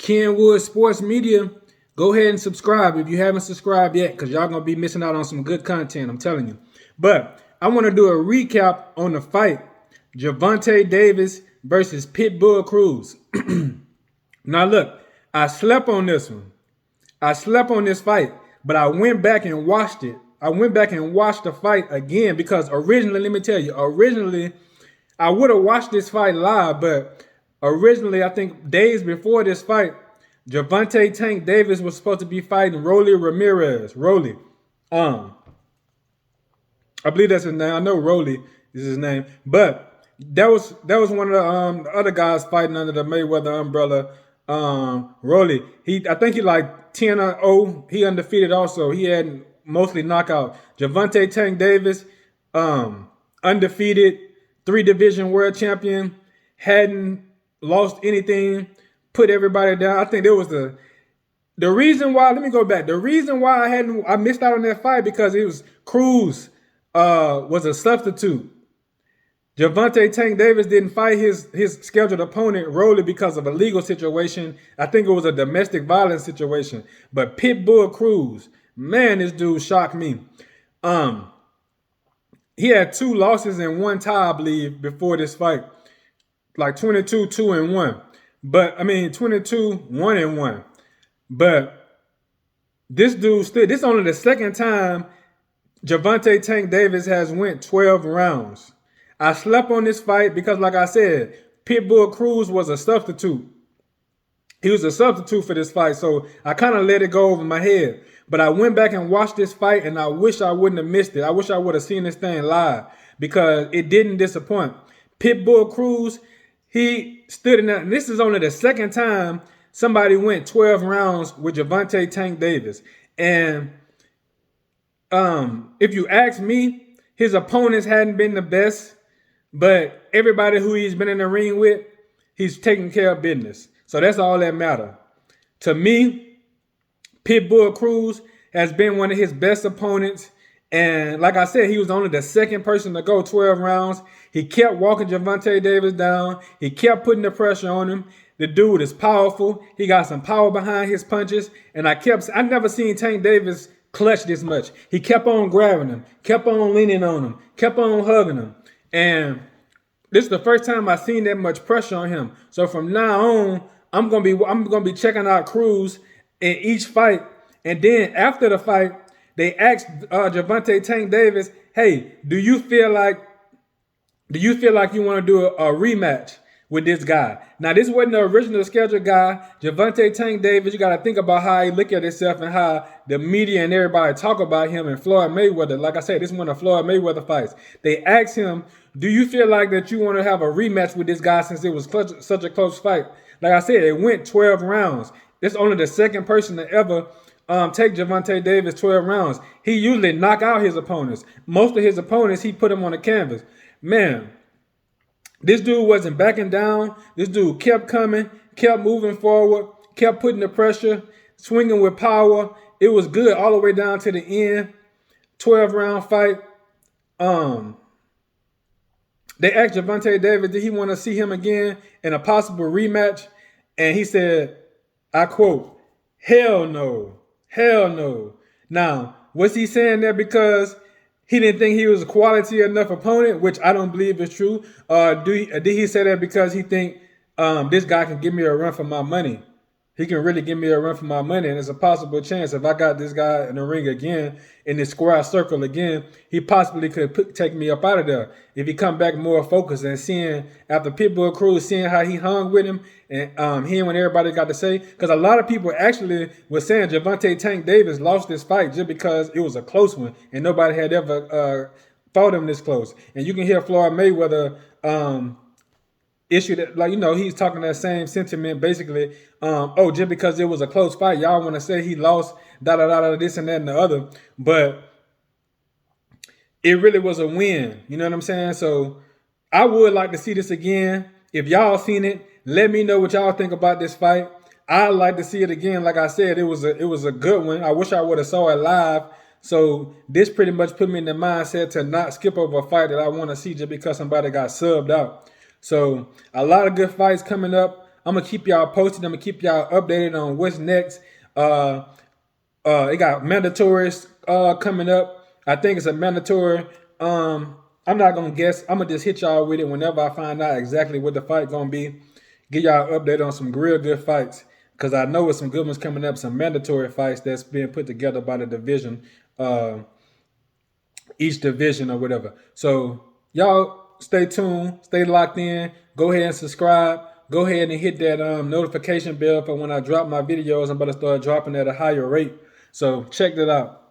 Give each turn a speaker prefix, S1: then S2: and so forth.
S1: Kenwood Sports Media. Go ahead and subscribe if you haven't subscribed yet, because y'all going to be missing out on some good content, I'm telling you. But I want to do a recap on the fight. Gervonta Davis versus Pitbull Cruz. Now look, I slept on this one. I slept on this fight, but I went back and watched it. I went back and watched the fight again because originally, let me tell you, I would have watched this fight live, but originally, I think days before this fight, Gervonta Tank Davis was supposed to be fighting Rolly Ramirez. Rolly. I believe that's his name. I know Rolly is his name. But that was one of the other guys fighting under the Mayweather umbrella. Rolly. I think he like 10-0. He undefeated also. He had mostly knockout. Gervonta Tank Davis, undefeated, 3-division world champion, hadn't lost anything, put everybody down. I think there was the reason why, let me go back. The reason why I missed out on that fight because it was Cruz was a substitute. Gervonta Tank Davis didn't fight his scheduled opponent, Rolly, because of a legal situation. I think it was a domestic violence situation. But Pitbull Cruz, man, this dude shocked me. He had 2 losses and 1 tie, I believe, before this fight. Like 22, 2-1. But, 22, 1-1. But this dude still, this is only the second time Gervonta Tank Davis has went 12 rounds. I slept on this fight because, like I said, Pitbull Cruz was a substitute. He was a substitute for this fight, so I kind of let it go over my head. But I went back and watched this fight, and I wish I wouldn't have missed it. I wish I would have seen this thing live because it didn't disappoint. Pitbull Cruz, he stood in that. And this is only the second time somebody went 12 rounds with Gervonta Tank Davis. And if you ask me, his opponents hadn't been the best, but everybody who he's been in the ring with, he's taking care of business. So that's all that matters. To me, Pitbull Cruz has been one of his best opponents. And like I said, he was only the second person to go 12 rounds. He kept walking Gervonta Davis down. He kept putting the pressure on him. The dude is powerful. He got some power behind his punches. And I never seen Tank Davis clutch this much. He kept on grabbing him, kept on leaning on him, kept on hugging him. And this is the first time I've seen that much pressure on him. So from now on, I'm gonna be checking out Cruz in each fight. And then after the fight, they asked Gervonta Tank Davis, hey, do you feel like you want to do a rematch with this guy? Now, this wasn't the original scheduled guy. Gervonta Tank Davis, you got to think about how he look at himself and how the media and everybody talk about him and Floyd Mayweather. Like I said, this is one of Floyd Mayweather fights. They asked him, do you feel like that you want to have a rematch with this guy since it was such a close fight? Like I said, it went 12 rounds. This is only the second person to ever take Gervonta Davis 12 rounds. He usually knock out his opponents. Most of his opponents, he put them on the canvas. Man, this dude wasn't backing down. This dude kept coming, kept moving forward, kept putting the pressure, swinging with power. It was good all the way down to the end. 12-round fight. They asked Gervonta Davis, did he want to see him again in a possible rematch? And he said, I quote, hell no. Hell no. Now, was he saying that because he didn't think he was a quality enough opponent, which I don't believe is true? Did he say that because he think this guy can give me a run for my money? He can really give me a run for my money, and there's a possible chance if I got this guy in the ring again, in this square circle again, he possibly could take me up out of there. If he come back more focused and seeing, after Pitbull Cruz, seeing how he hung with him and hearing what everybody got to say. Because a lot of people actually were saying Gervonta Tank Davis lost this fight just because it was a close one and nobody had ever fought him this close. And you can hear Floyd Mayweather issue that, like, he's talking that same sentiment basically. Just because it was a close fight, y'all want to say he lost, this and that and the other. But it really was a win. You know what I'm saying? So I would like to see this again. If y'all seen it, let me know what y'all think about this fight. I'd like to see it again. Like I said, it was a good one. I wish I would have saw it live. So this pretty much put me in the mindset to not skip over a fight that I want to see just because somebody got subbed out. So a lot of good fights coming up. I'm gonna keep y'all posted. I'm gonna keep y'all updated on what's next. It got mandatories coming up. I think it's a mandatory. I'm not gonna guess. I'm gonna just hit y'all with it whenever I find out exactly what the fight gonna be. Get y'all update on some real good fights, because I know with some good ones coming up, some mandatory fights that's being put together by the division, each division or whatever. So y'all stay tuned, stay locked in. Go ahead and subscribe. Go ahead and hit that notification bell for when I drop my videos. I'm about to start dropping at a higher rate. So check that out.